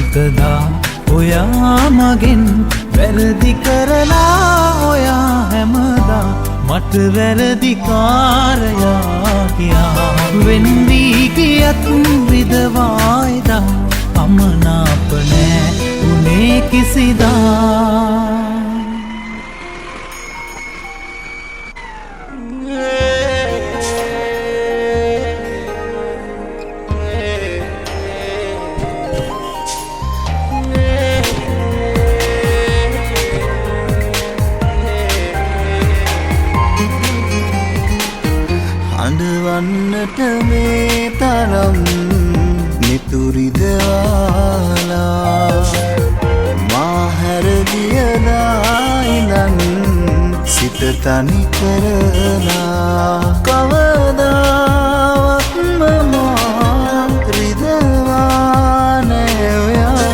මොකදා ඔයා මගෙන් වැරදි කරලා ඔයා හැමදා මට වැරදිකාරයා කියා වෙන්වී ගියත් විදවායිදා අමනාප නෑ උනේ කිසිදා අඬවන්නට මේ තරම් නිතුරිදවාලා මා හැර ගියදා ඉඳන් සිත තනි කරලා කවදාවත්ම මා රිදවා නෑ ඔයා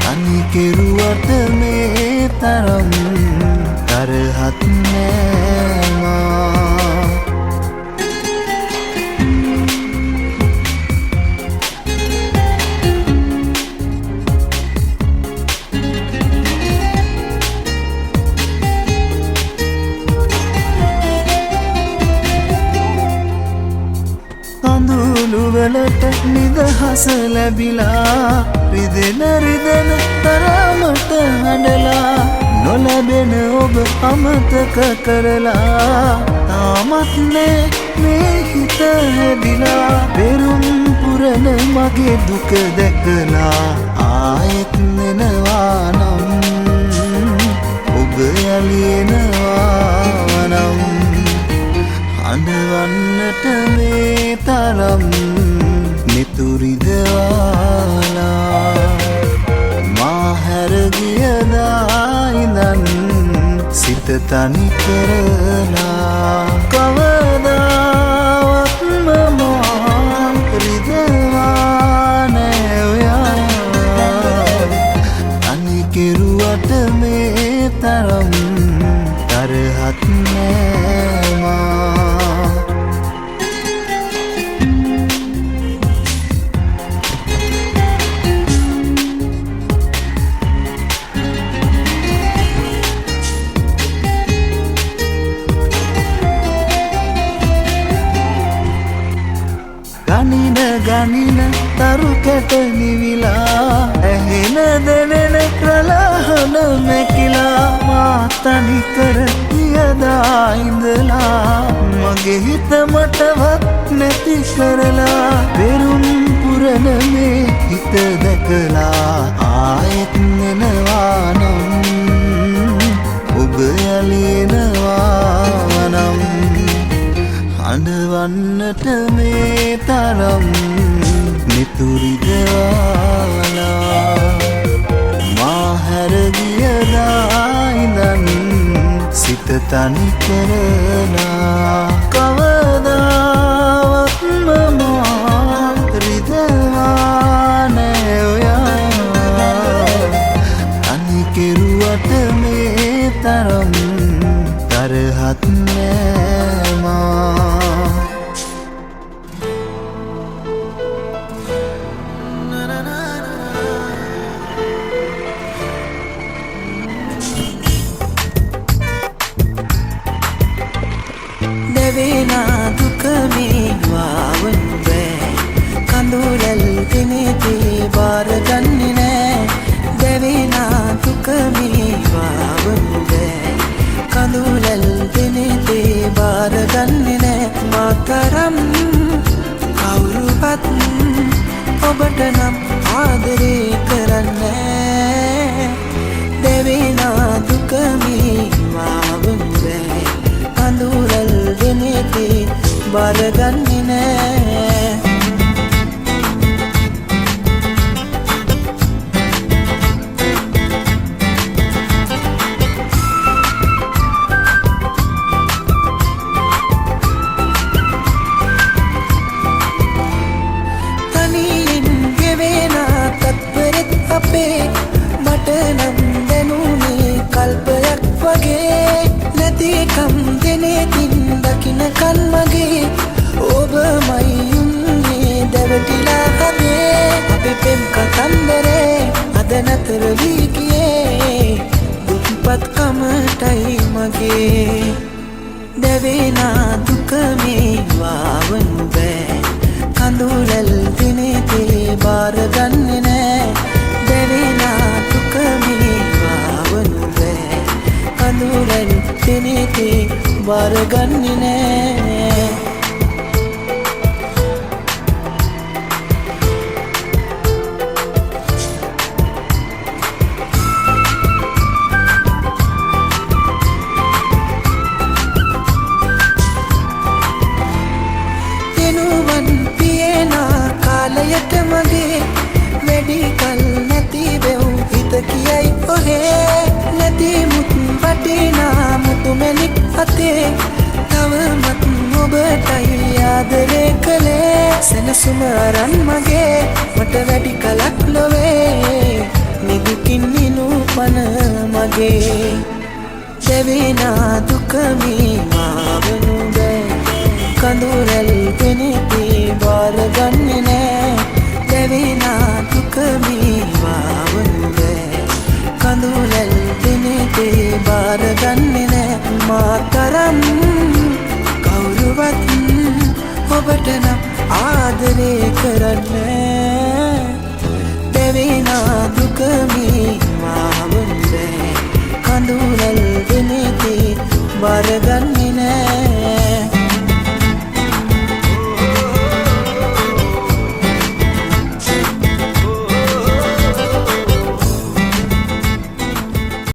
තනි කෙරුවට මේ තරම් තරහත් නෑ මා කඳුළුවලට නිදහස ලැබිලා රිදෙන තරමට හඬලා නොලැබෙන ඔබ අමතක කරලා තාමත් නේ මේ හිත හැදිලා පෙරුම් පුරන මගේ දුක දැකලා ආයෙත් නෙනවා නම් ඔබ යලිනවා නම් අඬවන්නට මේ තරම් නිතුරිදවාලා මා හැර ගියදා ඉඳන් සිත තනි කරලා කවදාවත්ම මා රිදවා නෑ ඔයා තනි කෙරුවට මේ තරම් තරහත් නෑ මා ගනින තරු කැට නිවිලා ඇහෙන දෙනෙන ප්‍රලහන මැකිලා මා තනි කර ගියදා ඉඳලා මගේ හිත මටවත් නැති කරලා පෙරුම් පුරන මේ හිත දැකලා ආයෙත් නෙනවා නම් ඔබ යලිනවා නම් අඬවන්නට මේ තරම් නිතුරිදවාලා මා හැර ගියදා ඉඳන් සිත තනි කරලා කවදාවත්ම මා රිදවා නෑ ඔයා තනි කෙරුවට මේ තරම් තරහත් නෑ මා දෙවෙනා දුක මේ වවන්න බෑ කඳුලල් කෙනෙක්ගේ බාරගන්නේ නෑ දෙවෙනා දුක මේ වවන්න බෑ කඳුලල් කෙනෙක්ගේ බාරගන්නේ නෑ මාතරම් කවුරුවත් ඔබට නම් ආදරේ කරන්නේ දෙවෙනා දුක මේ වවන්න බෑ කඳුලල් දෙනෙක්ගේ බාරගන්නේ නෑ තනියෙන් ගෙවෙනා තත්පරෙත් අපේ මට නම් දැනුනේ කල්පයක් වගේ නැතිකම් දෙනෙකින් දකින්නකන් මගේ ඔබමයි උන්නේ දැවටිලා හදේ අපේ පෙම් කතන්දරේ අද නතර වී ගියේ දුක්පත් කමටයි මගේ දැවෙනා දුක මේ වාවනු බෑ කඳුරැල් දිනෙතේ බාරගන්නේ නෑ දැවෙනා දුක මේ වාවනු බෑ කඳුරැල් දිනෙතේ බාරගන්නේ නෑ කාලයට මගේ වැඩි කල් නැති වෙව් හිත කියයි ඔහේ නැති මුත් වටිනා මුතුමැණික් අතේ තවමත් ඔබටයි ආදරේ කළේ සෙනසුම අරන් මගේ මට වැඩි කලක් ලොවේ නිදුකින් නිනූපන මගේ දැවෙනා දුක මේ මාවනු බෑ කඳුරැල් පෙනෙති බාරගන්නේ නෑ දැවෙනා දුක මේ වාවනු බෑ කඳුරැල් පෙනෙති බාරගන්නේ නෑ මාතරම් කවුරුවත් ඔබට නම් ආදරේ කරන්නේ දැවෙනා දුක මේ වාවනු බෑ කඳුරැල් පෙනෙති බාරගන්නේ